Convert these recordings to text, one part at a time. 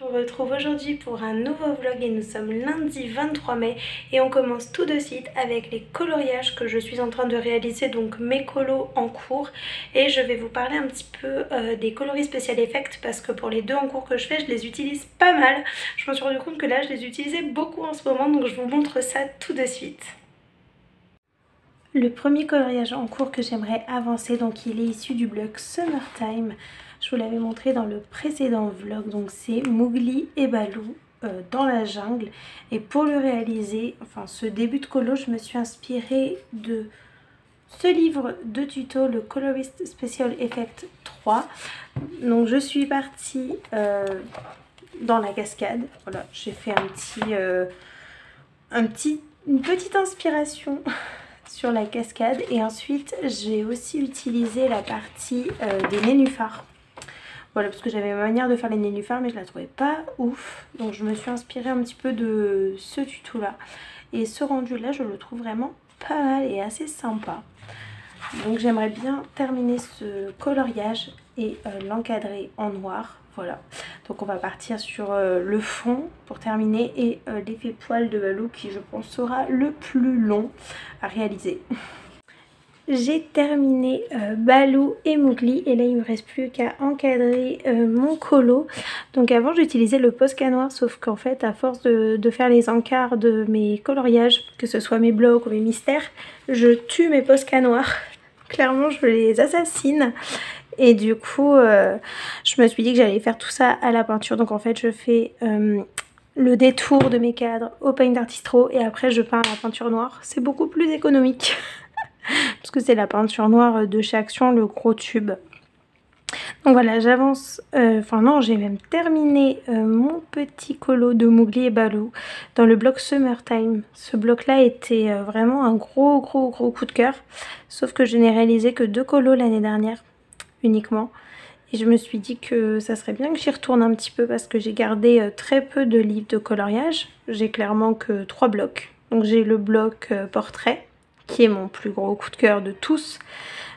vous retrouve aujourd'hui pour un nouveau vlog et nous sommes lundi 23 mai et on commence tout de suite avec les coloriages que je suis en train de réaliser, donc mes colos en cours, et je vais vous parler un petit peu des coloris Special Effects parce que pour les deux en cours que je fais, je les utilise pas mal. Je me suis rendu compte que là je les utilisais beaucoup en ce moment, donc je vous montre ça tout de suite. Le premier coloriage en cours que j'aimerais avancer, donc il est issu du blog Summertime. Je vous l'avais montré dans le précédent vlog, donc c'est Mowgli et Baloo dans la jungle. Et pour le réaliser, enfin ce début de colo, je me suis inspirée de ce livre de tuto, le Colorist Special Effect 3. Donc je suis partie dans la cascade. Voilà, j'ai fait une petite inspiration sur la cascade, et ensuite j'ai aussi utilisé la partie des nénuphars. Voilà, parce que j'avais ma manière de faire les nénuphars mais je la trouvais pas ouf, donc je me suis inspirée un petit peu de ce tuto là, et ce rendu là je le trouve vraiment pas mal et assez sympa. Donc j'aimerais bien terminer ce coloriage et l'encadrer en noir. Voilà, donc on va partir sur le fond pour terminer, et l'effet poil de Baloo qui je pense sera le plus long à réaliser. J'ai terminé Baloo et Mowgli et là il me reste plus qu'à encadrer mon colo. Donc avant j'utilisais le Posca noir, sauf qu'en fait à force de faire les encarts de mes coloriages, que ce soit mes blocs ou mes mystères, je tue mes Posca noirs. Clairement je les assassine. Et du coup, je me suis dit que j'allais faire tout ça à la peinture. Donc en fait, je fais le détour de mes cadres au Paint Artistro et après je peins la peinture noire. C'est beaucoup plus économique parce que c'est la peinture noire de chez Action, le gros tube. Donc voilà, j'avance. Enfin non, j'ai même terminé mon petit colo de Mowgli et Baloo dans le bloc Summertime. Ce bloc-là était vraiment un gros coup de cœur. Sauf que je n'ai réalisé que 2 colos l'année dernière uniquement, et je me suis dit que ça serait bien que j'y retourne un petit peu parce que j'ai gardé très peu de livres de coloriage. J'ai clairement que 3 blocs. Donc j'ai le bloc portrait qui est mon plus gros coup de cœur de tous,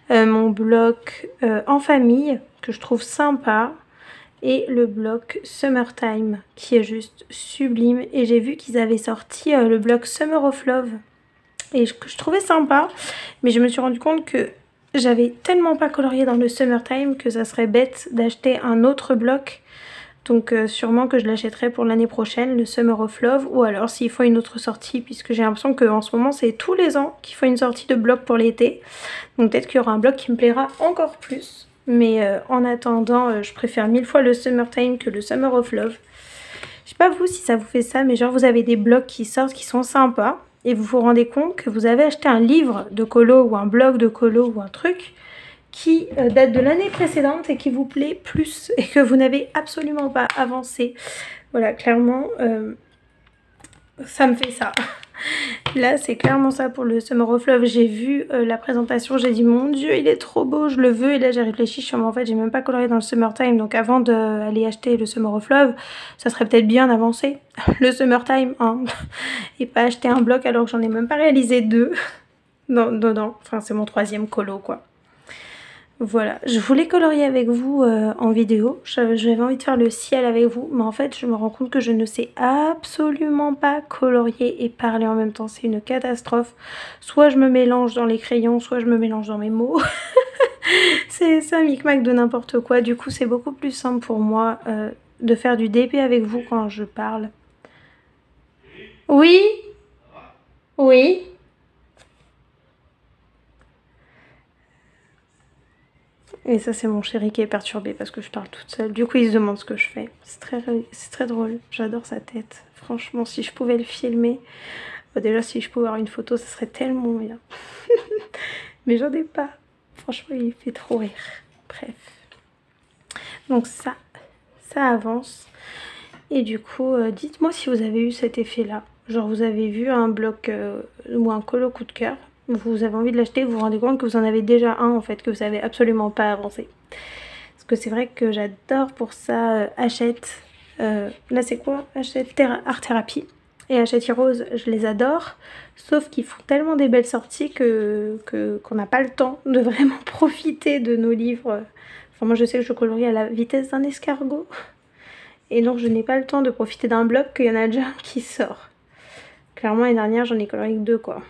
mon bloc en famille que je trouve sympa, et le bloc Summertime qui est juste sublime. Et j'ai vu qu'ils avaient sorti le bloc Summer of Love et que je trouvais sympa, mais je me suis rendu compte que j'avais tellement pas colorié dans le Summertime que ça serait bête d'acheter un autre bloc. Donc sûrement que je l'achèterai pour l'année prochaine, le Summer of Love, ou alors s'il faut une autre sortie, puisque j'ai l'impression qu'en ce moment c'est tous les ans qu'il faut une sortie de bloc pour l'été. Donc peut-être qu'il y aura un bloc qui me plaira encore plus. Mais en attendant, je préfère 1000 fois le Summertime que le Summer of Love. Je sais pas vous si ça vous fait ça, mais genre vous avez des blocs qui sortent qui sont sympas, et vous vous rendez compte que vous avez acheté un livre de colo ou un blog de colo ou un truc qui date de l'année précédente et qui vous plaît plus et que vous n'avez absolument pas avancé. Voilà, clairement, ça me fait ça. Là, c'est clairement ça pour le Summer of Love. J'ai vu la présentation, j'ai dit mon dieu, il est trop beau, je le veux. Et là, j'ai réfléchi, je suis en fait, j'ai même pas colorié dans le Summertime. Donc avant d'aller acheter le Summer of Love, ça serait peut-être bien d'avancer le Summertime, hein, et pas acheter un bloc alors que j'en ai même pas réalisé 2 dedans. Enfin, c'est mon 3e colo, quoi. Voilà, je voulais colorier avec vous en vidéo, j'avais envie de faire le ciel avec vous, mais en fait je me rends compte que je ne sais absolument pas colorier et parler en même temps, c'est une catastrophe. Soit je me mélange dans les crayons, soit je me mélange dans mes mots. C'est un micmac de n'importe quoi, du coup c'est beaucoup plus simple pour moi de faire du DP avec vous quand je parle. Oui? Oui? Et ça c'est mon chéri qui est perturbé parce que je parle toute seule. Du coup il se demande ce que je fais. C'est très drôle. J'adore sa tête. Franchement, si je pouvais le filmer. Déjà si je pouvais avoir une photo, ça serait tellement bien. Mais j'en ai pas. Franchement il fait trop rire. Bref. Donc ça avance. Et du coup dites-moi si vous avez eu cet effet là. Genre vous avez vu un bloc ou un colo coup de cœur, vous avez envie de l'acheter, vous vous rendez compte que vous en avez déjà un en fait, que vous savez absolument pas avancer. Parce que c'est vrai que j'adore pour ça Hachette. Là c'est quoi? Hachette Art Therapy et Hachette Heroes, je les adore. Sauf qu'ils font tellement des belles sorties qu'on n'a pas le temps de vraiment profiter de nos livres. Enfin moi je sais que je colorie à la vitesse d'un escargot. et donc je n'ai pas le temps de profiter d'un bloc qu'il y en a déjà un qui sort. Clairement l'année dernière j'en ai coloré que 2 quoi,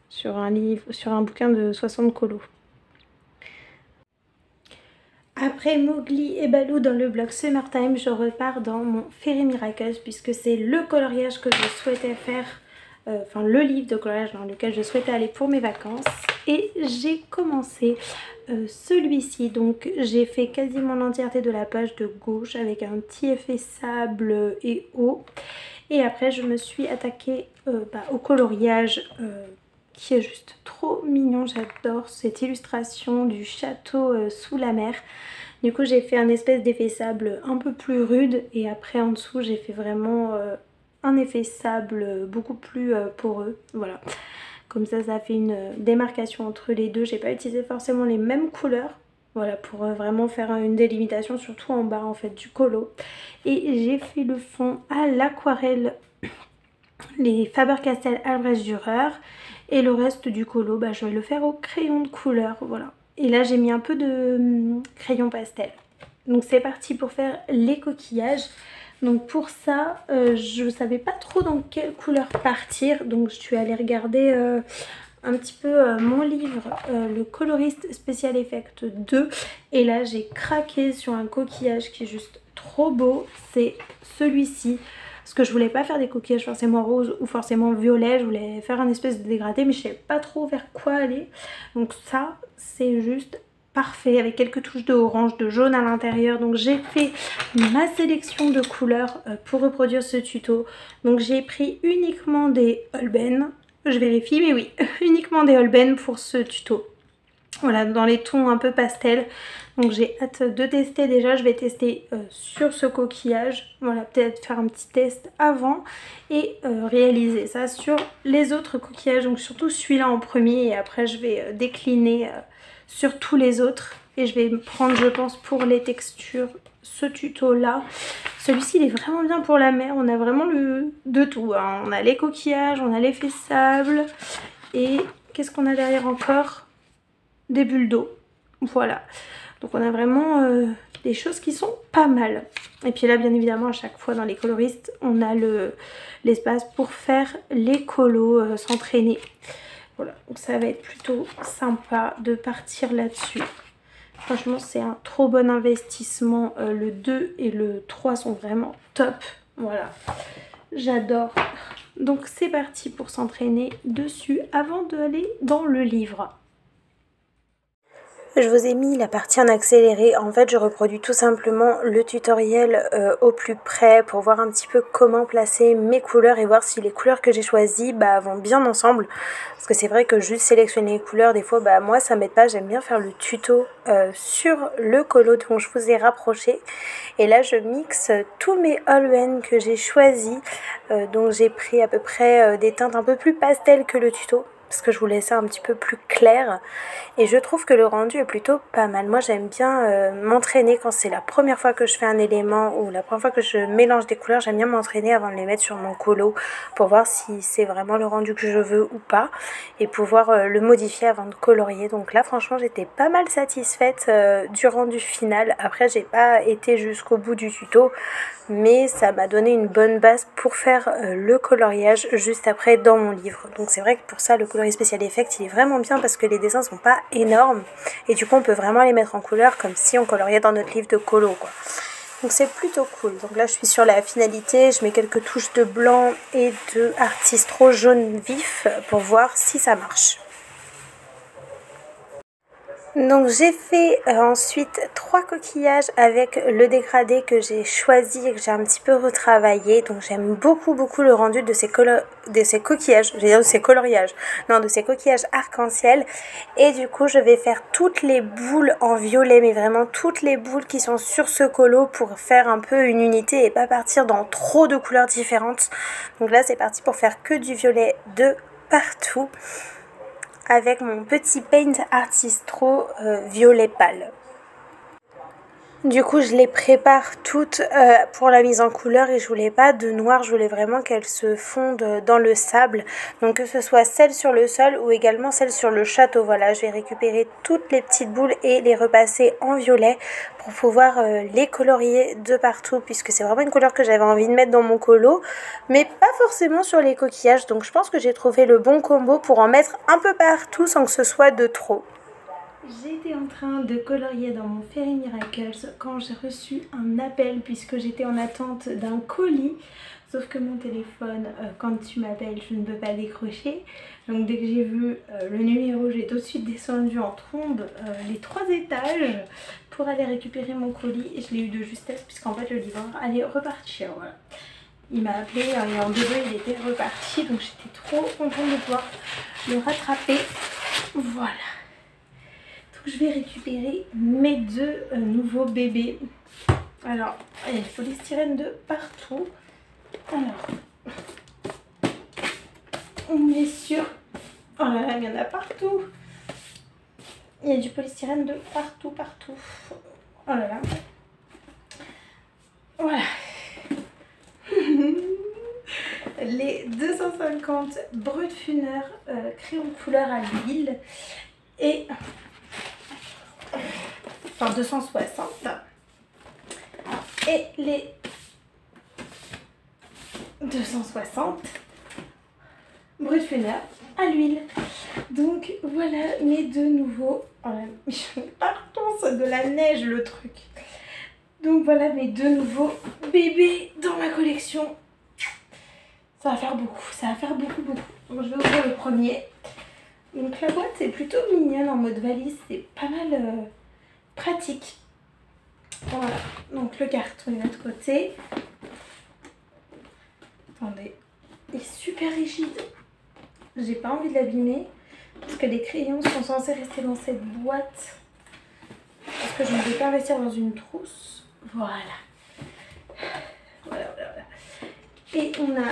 sur un livre, sur un bouquin de 60 colos. Après Mowgli et Baloo dans le bloc Summertime, je repars dans mon Fairy Miracles puisque c'est le coloriage que je souhaitais faire, enfin le livre de coloriage dans lequel je souhaitais aller pour mes vacances. Et j'ai commencé celui-ci, donc j'ai fait quasiment l'entièreté de la page de gauche avec un petit effet sable et eau. Et après je me suis attaquée au coloriage qui est juste trop mignon, j'adore cette illustration du château sous la mer. Du coup j'ai fait un espèce d'effet sable un peu plus rude et après en dessous j'ai fait vraiment un effet sable beaucoup plus poreux, voilà. Comme ça fait une démarcation entre les deux, j'ai pas utilisé forcément les mêmes couleurs. Voilà, pour vraiment faire une délimitation, surtout en bas en fait du colo. Et j'ai fait le fond à l'aquarelle, les Faber-Castell Albrecht Dürer. Et le reste du colo, je vais le faire au crayon de couleur, voilà. Et là j'ai mis un peu de crayon pastel. Donc c'est parti pour faire les coquillages. Donc pour ça, je savais pas trop dans quelle couleur partir. Donc je suis allée regarder un petit peu mon livre, le coloriste Special Effect 2. Et là j'ai craqué sur un coquillage qui est juste trop beau. C'est celui-ci. Parce que je voulais pas faire des coquillages forcément roses ou forcément violets, je voulais faire un espèce de dégradé mais je savais pas trop vers quoi aller. Donc ça c'est juste parfait avec quelques touches de orange, de jaune à l'intérieur. Donc j'ai fait ma sélection de couleurs pour reproduire ce tuto. Donc j'ai pris uniquement des Holbein, je vérifie mais oui, uniquement des Holbein pour ce tuto. Voilà, dans les tons un peu pastel. Donc j'ai hâte de tester. Déjà je vais tester sur ce coquillage. Voilà, peut-être faire un petit test avant et réaliser ça sur les autres coquillages. Donc surtout celui-là en premier et après je vais décliner sur tous les autres. Et je vais prendre, je pense, pour les textures, ce tuto-là. Celui-ci il est vraiment bien pour la mer. On a vraiment de tout, hein. On a les coquillages, on a l'effet sable. Et qu'est-ce qu'on a derrière encore ? Des bulles d'eau, voilà. Donc on a vraiment des choses qui sont pas mal. Et puis là bien évidemment à chaque fois dans les coloristes on a l'espace pour faire les colos, s'entraîner. Voilà, donc ça va être plutôt sympa de partir là-dessus. Franchement c'est un trop bon investissement, le 2 et le 3 sont vraiment top. Voilà, j'adore. Donc c'est parti pour s'entraîner dessus avant d'aller dans le livre. Je vous ai mis la partie en accéléré. En fait, je reproduis tout simplement le tutoriel au plus près pour voir un petit peu comment placer mes couleurs et voir si les couleurs que j'ai choisies vont bien ensemble. Parce que c'est vrai que juste sélectionner les couleurs, des fois, moi, ça m'aide pas. J'aime bien faire le tuto sur le colo dont je vous ai rapproché. Et là, je mixe tous mes Holbein que j'ai choisis. Donc, j'ai pris à peu près des teintes un peu plus pastel que le tuto, parce que je voulais ça un petit peu plus clair et je trouve que le rendu est plutôt pas mal. Moi j'aime bien m'entraîner quand c'est la première fois que je fais un élément ou la première fois que je mélange des couleurs, j'aime bien m'entraîner avant de les mettre sur mon colo pour voir si c'est vraiment le rendu que je veux ou pas et pouvoir le modifier avant de colorier. Donc là franchement j'étais pas mal satisfaite du rendu final. Après j'ai pas été jusqu'au bout du tuto mais ça m'a donné une bonne base pour faire le coloriage juste après dans mon livre. Donc c'est vrai que pour ça le coloris Special Effect il est vraiment bien parce que les dessins sont pas énormes et du coup on peut vraiment les mettre en couleur comme si on coloriait dans notre livre de colo quoi. Donc c'est plutôt cool. Donc là je suis sur la finalité, je mets quelques touches de blanc et de Artistro jaune vif pour voir si ça marche. Donc j'ai fait ensuite 3 coquillages avec le dégradé que j'ai choisi et que j'ai un petit peu retravaillé. Donc j'aime beaucoup le rendu de ces coquillages, j'allais dire de ces coloriages, non de ces coquillages arc-en-ciel. Et du coup je vais faire toutes les boules en violet, mais vraiment toutes les boules qui sont sur ce colo pour faire un peu une unité et pas partir dans trop de couleurs différentes. Donc là c'est parti pour faire que du violet de partout, avec mon petit Paint Artistro violet pâle. Du coup, je les prépare toutes pour la mise en couleur et je voulais pas de noir, je voulais vraiment qu'elles se fondent dans le sable. Donc que ce soit celle sur le sol ou également celle sur le château. Voilà, je vais récupérer toutes les petites boules et les repasser en violet pour pouvoir les colorier de partout puisque c'est vraiment une couleur que j'avais envie de mettre dans mon colo, mais pas forcément sur les coquillages. Donc je pense que j'ai trouvé le bon combo pour en mettre un peu partout sans que ce soit de trop. J'étais en train de colorier dans mon Fairy Miracles quand j'ai reçu un appel puisque j'étais en attente d'un colis. Sauf que mon téléphone, quand tu m'appelles, je ne peux pas décrocher. Donc dès que j'ai vu le numéro, j'ai tout de suite descendu en trombe les 3 étages pour aller récupérer mon colis. Et je l'ai eu de justesse puisqu'en fait le livreur allait repartir. Voilà. Il m'a appelé et en 2 heures il était reparti. Donc j'étais trop contente de pouvoir le rattraper. Voilà. Je vais récupérer mes 2 nouveaux bébés. Alors, il y a du polystyrène de partout. Alors, on est sur... Oh là là, il y en a partout. Il y a du polystyrène de partout. Oh là là. Voilà. Les 250 Brutfuner crayon de couleur à l'huile. Et... Enfin 260 et les 260 Brutfuner à l'huile. Donc voilà mes 2 nouveaux. Oh là, pardon, c'est de la neige le truc. Donc voilà mes 2 nouveaux bébés dans ma collection. Ça va faire beaucoup, Donc je vais ouvrir le premier. Donc la boîte est plutôt mignonne en mode valise, c'est pas mal pratique. Voilà, donc le carton est de l'autre côté. Attendez, il est super rigide. J'ai pas envie de l'abîmer parce que les crayons sont censés rester dans cette boîte. Parce que je ne vais pas investir dans une trousse. Voilà. Et on a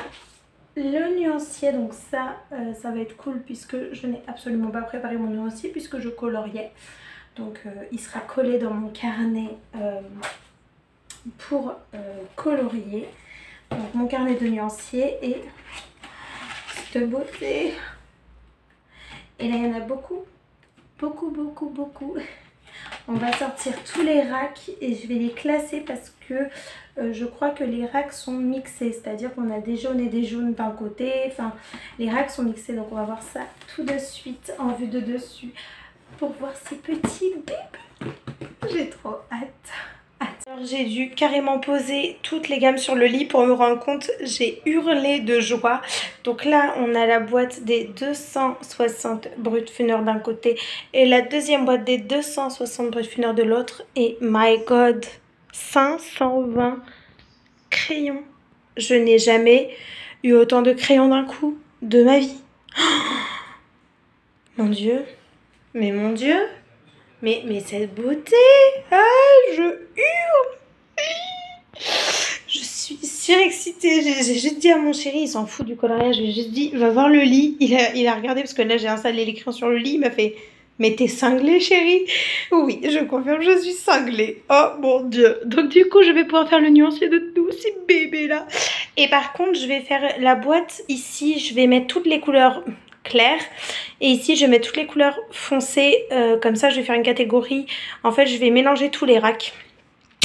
le nuancier, donc ça va être cool puisque je n'ai absolument pas préparé mon nuancier puisque je coloriais. Donc il sera collé dans mon carnet pour colorier. Donc mon carnet de nuancier et cette beauté. Et là il y en a beaucoup. On va sortir tous les racks et je vais les classer parce que je crois que les racks sont mixés. C'est-à-dire qu'on a des jaunes et des jaunes d'un côté. Enfin, les racks sont mixés. Donc on va voir ça tout de suite en vue de dessus pour voir ces petits bébés. J'ai trop hâte. Alors j'ai dû carrément poser toutes les gammes sur le lit pour me rendre compte, j'ai hurlé de joie. Donc là on a la boîte des 260 Brutfuner d'un côté et la deuxième boîte des 260 Brutfuner de l'autre. Et my god, 520 crayons. Je n'ai jamais eu autant de crayons d'un coup de ma vie. Oh, mon dieu, mais mon dieu. Mais cette beauté, ah, je hurle. Je suis surexcitée. J'ai juste dit à mon chéri, il s'en fout du coloriage, j'ai juste dit, va voir le lit. Il a regardé parce que là j'ai installé l'écran sur le lit, il m'a fait, mais t'es cinglée chérie? Oui, je confirme, je suis cinglée. Oh mon dieu. Donc du coup je vais pouvoir faire le nuancier de tous ces bébés là. Et par contre je vais faire la boîte ici, je vais mettre toutes les couleurs claires et ici je vais mettre toutes les couleurs foncées, comme ça je vais faire une catégorie. En fait je vais mélanger tous les racks.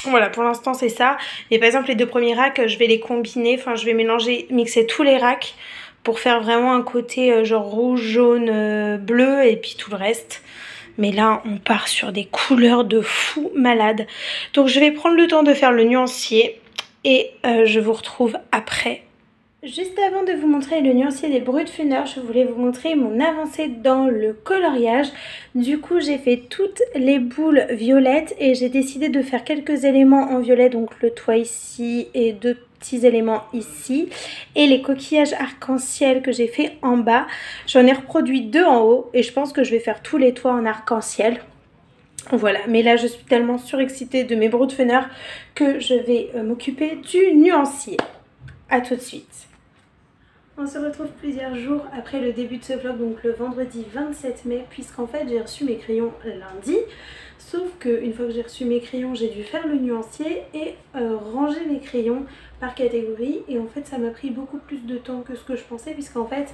Voilà, pour l'instant c'est ça. Et par exemple les 2 premiers racks je vais les combiner, enfin je vais mélanger, mixer tous les racks pour faire vraiment un côté genre rouge, jaune, bleu et puis tout le reste. Mais là on part sur des couleurs de fou malade. Donc je vais prendre le temps de faire le nuancier et je vous retrouve après. Juste avant de vous montrer le nuancier des Brutfuner, je voulais vous montrer mon avancée dans le coloriage. Du coup, j'ai fait toutes les boules violettes et j'ai décidé de faire quelques éléments en violet, donc le toit ici et 2 petits éléments ici. Et les coquillages arc-en-ciel que j'ai fait en bas, j'en ai reproduit 2 en haut et je pense que je vais faire tous les toits en arc-en-ciel. Voilà, mais là je suis tellement surexcitée de mes Brutfuner que je vais m'occuper du nuancier. A tout de suite. On se retrouve plusieurs jours après le début de ce vlog, donc le vendredi 27 mai, puisqu'en fait j'ai reçu mes crayons lundi. Sauf qu'une fois que j'ai reçu mes crayons, j'ai dû faire le nuancier et ranger mes crayons par catégorie. Et en fait ça m'a pris beaucoup plus de temps que ce que je pensais, puisqu'en fait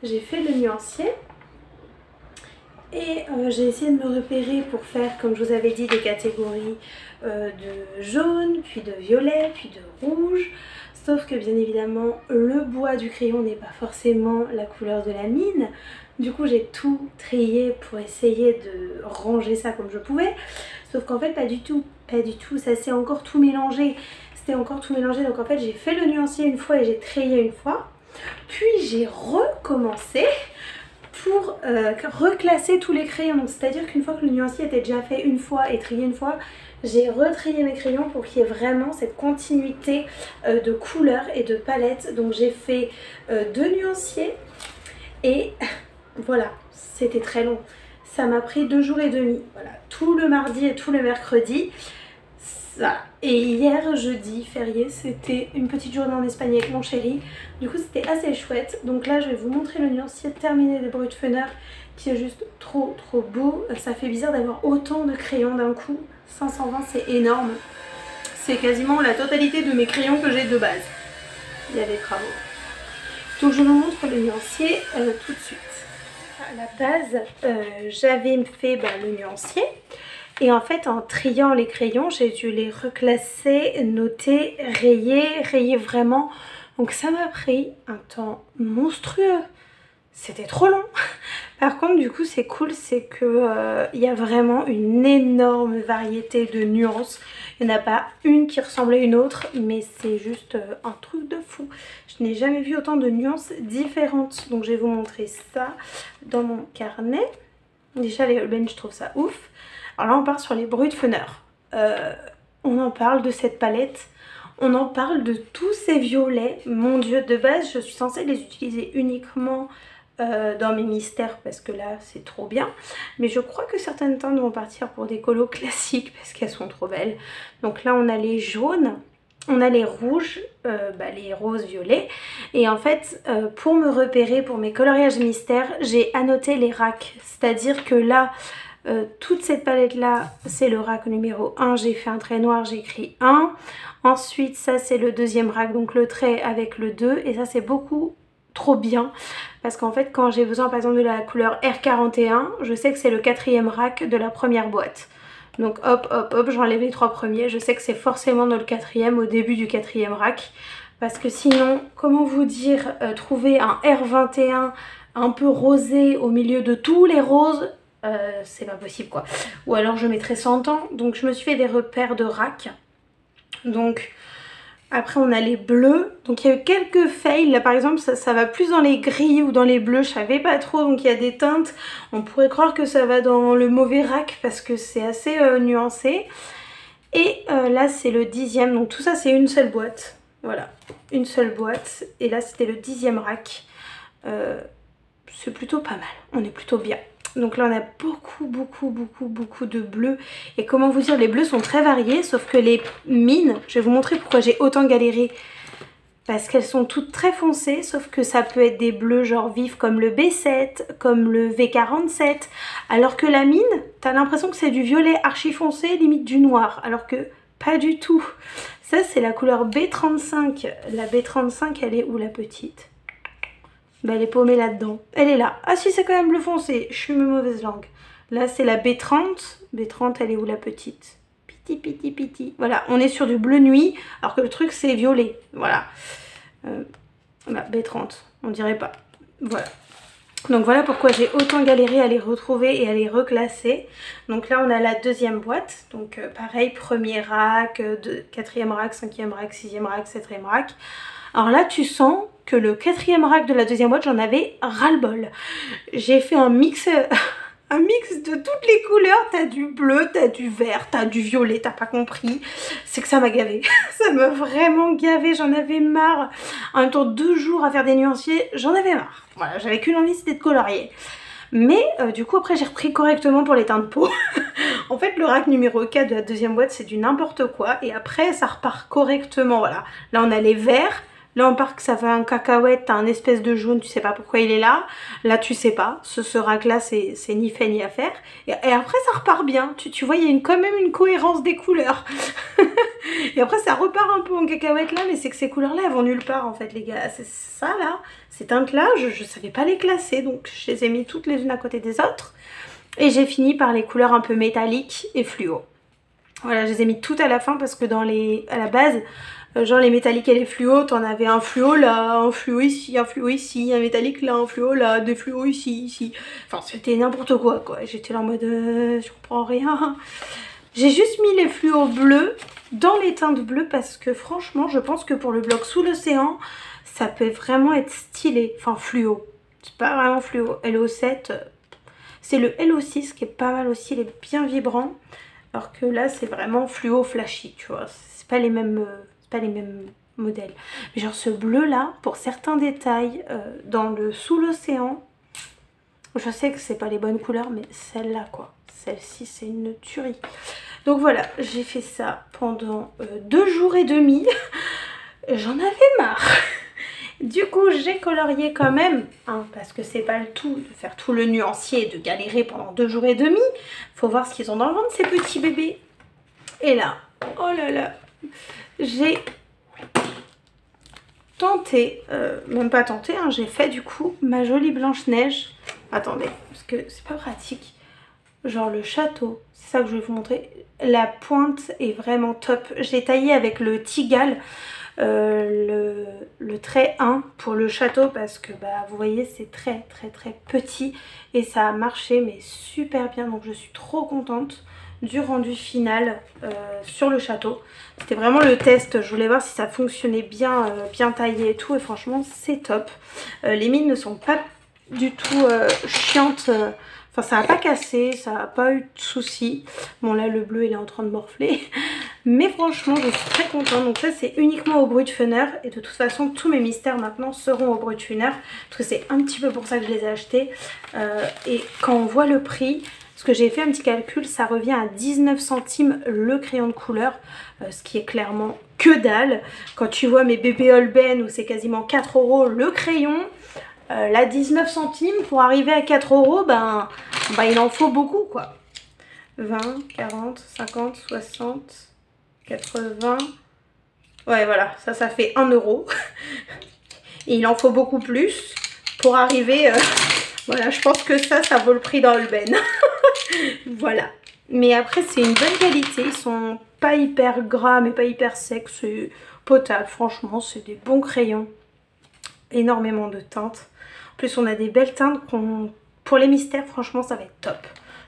j'ai fait le nuancier. Et j'ai essayé de me repérer pour faire, comme je vous avais dit, des catégories de jaune, puis de violet, puis de rouge. Sauf que bien évidemment, le bois du crayon n'est pas forcément la couleur de la mine. Du coup, j'ai tout trié pour essayer de ranger ça comme je pouvais. Sauf qu'en fait, pas du tout. Ça s'est encore tout mélangé. C'était encore tout mélangé. Donc en fait, j'ai fait le nuancier une fois et j'ai trié une fois. Puis j'ai recommencé pour reclasser tous les crayons. Donc c'est-à-dire qu'une fois que le nuancier était déjà fait une fois et trié une fois, j'ai retrié mes crayons pour qu'il y ait vraiment cette continuité de couleurs et de palettes. Donc j'ai fait 2 nuanciers et voilà, c'était très long. Ça m'a pris 2 jours et demi. Voilà, tout le mardi et tout le mercredi. Ça. Et hier jeudi férié, c'était une petite journée en Espagne avec mon chéri. Du coup c'était assez chouette. Donc là je vais vous montrer le nuancier terminé des Brutpfenner qui est juste trop beau. Ça fait bizarre d'avoir autant de crayons d'un coup. 520 c'est énorme. C'est quasiment la totalité de mes crayons que j'ai de base. Il y a des travaux. Donc je vous montre le nuancier tout de suite. À la base j'avais fait le nuancier. Et en fait en triant les crayons j'ai dû les reclasser, noter, rayer vraiment. Donc ça m'a pris un temps monstrueux. C'était trop long. Par contre du coup c'est cool, c'est que y a vraiment une énorme variété de nuances. Il n'y en a pas une qui ressemble à une autre, mais c'est juste un truc de fou. Je n'ai jamais vu autant de nuances différentes. Donc je vais vous montrer ça dans mon carnet. Déjà les Urban, je trouve ça ouf. Alors là on part sur les Brutpfenner. On en parle de cette palette. On en parle de tous ces violets. Mon dieu, de base je suis censée les utiliser uniquement dans mes mystères parce que là c'est trop bien. Mais je crois que certaines teintes vont partir pour des colos classiques parce qu'elles sont trop belles. Donc là on a les jaunes. On a les rouges, les roses, violets. Et en fait, pour me repérer pour mes coloriages mystères, j'ai annoté les racks. C'est-à-dire que là, toute cette palette là c'est le rack numéro 1, j'ai fait un trait noir, j'ai écrit 1. Ensuite ça c'est le deuxième rack, donc le trait avec le 2. Et ça c'est beaucoup trop bien parce qu'en fait quand j'ai besoin par exemple de la couleur R41, je sais que c'est le 4e rack de la première boîte. Donc hop j'enlève les 3 premiers, je sais que c'est forcément dans le 4e, au début du 4e rack. Parce que sinon, comment vous dire, trouver un R21 un peu rosé au milieu de tous les roses, c'est pas possible quoi. Ou alors je mettrais 100 ans. Donc je me suis fait des repères de rack. Donc après on a les bleus. Donc il y a eu quelques fails. Là par exemple ça va plus dans les gris ou dans les bleus. Je savais pas trop. Donc il y a des teintes. On pourrait croire que ça va dans le mauvais rack parce que c'est assez nuancé. Et là c'est le 10e. Donc tout ça c'est une seule boîte. Voilà, une seule boîte. Et là c'était le 10e rack. C'est plutôt pas mal. On est plutôt bien. Donc là on a beaucoup de bleus. Et comment vous dire, les bleus sont très variés. Sauf que les mines, je vais vous montrer pourquoi j'ai autant galéré. Parce qu'elles sont toutes très foncées. Sauf que ça peut être des bleus genre vifs comme le B7, comme le V47. Alors que la mine, t'as l'impression que c'est du violet archi foncé, limite du noir. Alors que pas du tout. Ça c'est la couleur B35. La B35 elle est où la petite ? Elle est paumée là-dedans. Elle est là. Ah si, c'est quand même bleu foncé. Je suis une mauvaise langue. Là, c'est la B30. B30, elle est où la petite ? Piti. Voilà, on est sur du bleu nuit. Alors que le truc, c'est violet. Voilà. Voilà, B30. On dirait pas. Voilà. Donc voilà pourquoi j'ai autant galéré à les retrouver et à les reclasser. Donc là, on a la deuxième boîte. Donc pareil, premier rack, 4e rack, 5e rack, 6e rack, 7e rack. Alors là, tu sens que le 4e rack de la deuxième boîte, j'en avais ras-le-bol. J'ai fait un mix de toutes les couleurs. T'as du bleu, t'as du vert, t'as du violet, t'as pas compris. C'est que ça m'a gavé. Ça m'a vraiment gavé, j'en avais marre. En même temps, 2 jours à faire des nuanciers, j'en avais marre. Voilà, j'avais qu'une envie, c'était de colorier. Mais du coup après j'ai repris correctement pour les teintes de peau. En fait le rack numéro 4 de la deuxième boîte c'est du n'importe quoi. Et après ça repart correctement, voilà. Là on a les verts, Là on part que ça fait un cacahuète, t'as un espèce de jaune, tu sais pas pourquoi il est là. Là tu sais pas, ce rack là c'est ni fait ni à faire. Et après ça repart bien, tu vois il y a quand même une cohérence des couleurs. Et après ça repart un peu en cacahuète là, mais c'est que ces couleurs là elles vont nulle part en fait les gars. C'est ça là, ces teintes là, je savais pas les classer, donc je les ai mis toutes les unes à côté des autres. Et j'ai fini par les couleurs un peu métalliques et fluo. Voilà, je les ai mis toutes à la fin parce que à la base, genre les métalliques et les fluos, t'en avais un fluo là, un fluo ici, un métallique là, un fluo là, des fluos ici. Enfin, c'était n'importe quoi J'étais là en mode, je comprends rien. J'ai juste mis les fluos bleus dans les teintes bleues parce que franchement, je pense que pour le bloc Sous l'océan, ça peut vraiment être stylé. Enfin, fluo. C'est pas vraiment fluo. LO7, c'est le LO6 qui est pas mal aussi, il est bien vibrant. Alors que là, c'est vraiment fluo flashy, tu vois. C'est pas les mêmes modèles. Mais genre ce bleu là, pour certains détails, dans le Sous l'océan, je sais que c'est pas les bonnes couleurs, mais celle-là quoi. Celle-ci, c'est une tuerie. Donc voilà, j'ai fait ça pendant 2 jours et demi. J'en avais marre. Du coup, j'ai colorié quand même, hein, parce que c'est pas le tout de faire tout le nuancier et de galérer pendant 2 jours et demi. Faut voir ce qu'ils ont dans le ventre, ces petits bébés. Et là, oh là là, j'ai tenté, même pas tenté, hein, j'ai fait du coup ma jolie Blanche-Neige. Attendez, parce que c'est pas pratique. Genre le château, c'est ça que je vais vous montrer. La pointe est vraiment top. J'ai taillé avec le Tigal. Le trait 1 pour le château parce que bah vous voyez c'est très petit et ça a marché mais super bien, donc je suis trop contente du rendu final sur le château. C'était vraiment le test, je voulais voir si ça fonctionnait bien, bien taillé et tout, et franchement c'est top. Les mines ne sont pas du tout chiantes. Enfin, ça n'a pas cassé, ça n'a pas eu de soucis. Bon, là, le bleu, il est en train de morfler. Mais franchement, je suis très contente. Donc ça, c'est uniquement au Brutfunner. Et de toute façon, tous mes mystères maintenant seront au Brutfunner. Parce que c'est un petit peu pour ça que je les ai achetés. Et quand on voit le prix, parce que j'ai fait un petit calcul, ça revient à 19 centimes le crayon de couleur. Ce qui est clairement que dalle. Quand tu vois mes bébés Holben où c'est quasiment 4 € le crayon... là 19 centimes pour arriver à 4 €, ben il en faut beaucoup quoi. 20, 40, 50, 60, 80. Ouais voilà, ça fait 1 €. Et il en faut beaucoup plus pour arriver... voilà, je pense que ça vaut le prix dans Holben. Voilà. Mais après c'est une bonne qualité, ils sont pas hyper gras mais pas hyper secs, c'est potable, franchement c'est des bons crayons. Énormément de teintes. En plus on a des belles teintes pour les mystères, franchement ça va être top.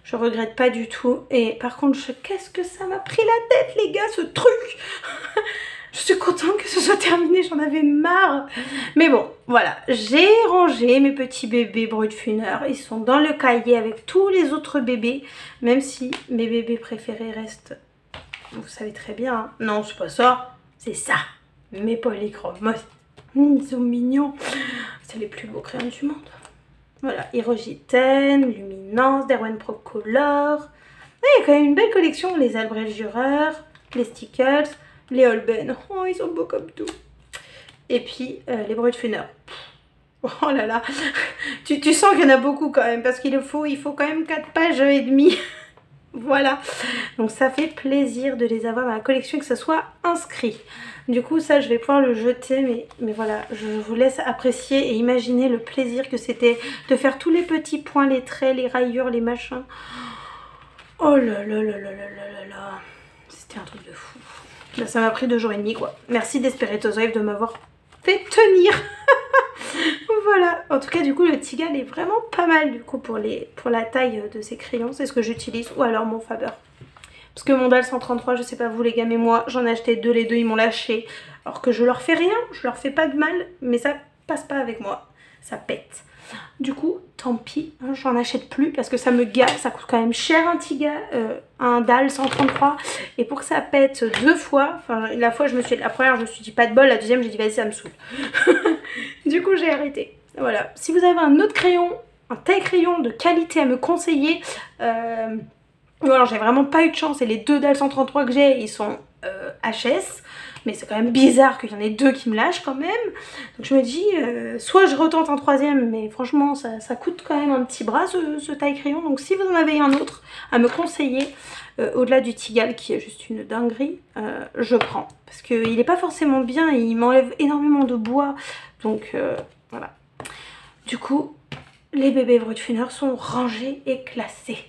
Je regrette pas du tout. Et par contre, qu'est-ce que ça m'a pris la tête les gars, ce truc. Je suis contente que ce soit terminé, j'en avais marre. Mais bon, voilà, j'ai rangé mes petits bébés Brutfunner. Ils sont dans le cahier avec tous les autres bébés. Même si mes bébés préférés restent, vous savez très bien, hein. Non, c'est pas ça, c'est ça, mes polychromes. Ils sont mignons. C'est les plus beaux crayons du monde. Voilà, Hirogiten, Luminance, Derwent Pro Color. Il y a quand même une belle collection. Les Albrecht Dürer, les Stickles, les Holben. Oh, ils sont beaux comme tout. Et puis les Brutfunner. Oh là là. Tu sens qu'il y en a beaucoup quand même. Parce qu'il faut quand même 4 pages et demie. Voilà. Donc ça fait plaisir de les avoir dans la collection et que ça soit inscrit. Du coup ça je vais pouvoir le jeter, mais voilà, je vous laisse apprécier et imaginer le plaisir que c'était de faire tous les petits points, les traits, les rayures, les machins. Oh là là là là là là là. C'était un truc de fou. Là ça m'a pris 2 jours et demi quoi. Merci Desperatozoïve de m'avoir fait tenir. Voilà, en tout cas du coup le Tigal est vraiment pas mal du coup pour la taille de ces crayons, c'est ce que j'utilise, ou alors mon Faber. Parce que mon DAL 133, je sais pas vous les gars, mais moi j'en ai acheté 2, les 2 ils m'ont lâché. Alors que je leur fais rien, je leur fais pas de mal, mais ça passe pas avec moi, ça pète. Du coup, tant pis, hein, j'en achète plus parce que ça me gave, ça coûte quand même cher un Tigal, un DAL 133. Et pour que ça pète 2 fois, enfin la première je me suis dit pas de bol, la deuxième j'ai dit vas-y ça me saoule. Du coup j'ai arrêté. Voilà, si vous avez un autre crayon, un taille crayon de qualité à me conseiller, ou alors j'ai vraiment pas eu de chance et les 2 DAL 133 que j'ai, ils sont HS, mais c'est quand même bizarre qu'il y en ait deux qui me lâchent quand même. Donc je me dis, soit je retente un troisième, mais franchement ça coûte quand même un petit bras ce taille crayon. Donc si vous en avez un autre à me conseiller, au-delà du Tigal qui est juste une dinguerie, je prends. Parce qu'il n'est pas forcément bien, il m'enlève énormément de bois, donc voilà. Du coup, les bébés Brutfuner sont rangés et classés.